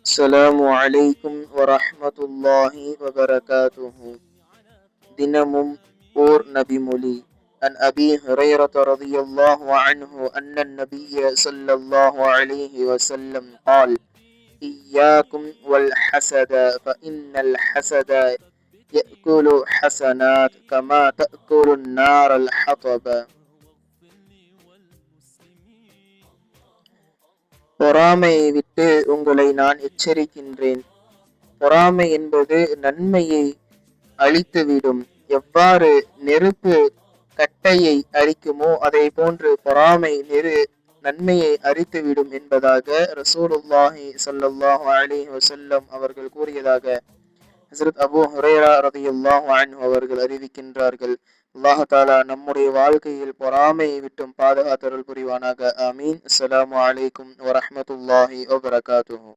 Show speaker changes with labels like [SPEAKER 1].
[SPEAKER 1] السلام عليكم ورحمة الله وبركاته. தினமும் ஓர் நபிமொழி. عن أبي هريرة رضي الله عنه أن النبي صلى الله عليه وسلم قال: إياكم والحسد فإن الحسد يأكل حسنات كما تأكل النار الحطب. பொறாமையை விட்டு உங்களை நான் எச்சரிக்கின்றேன். பொறாமை என்பது நன்மையை அழித்துவிடும். எவ்வாறு நெருப்பு கட்டையை அழிக்குமோ அதை போன்று பொறாமை நன்மையை அழித்துவிடும் என்பதாக ரசூலுல்லாஹி ஸல்லல்லாஹு அலைஹி வஸல்லம் அவர்கள் கூறியதாக ஹஸரத் அபூ ஹுரைரா ரலியல்லாஹு அன்ஹு அவர்கள் அறிவிக்கின்றார்கள். அல்லாஹ் தஆலா நம்முடைய வாழ்க்கையில் பொறாமையை விட்டும் பாதுகாத்தருள் புரிவானாக. ஆமீன். அஸ்ஸலாமு அலைக்கும் வரஹ்மத்துல்லாஹி வபரகாத்துஹு.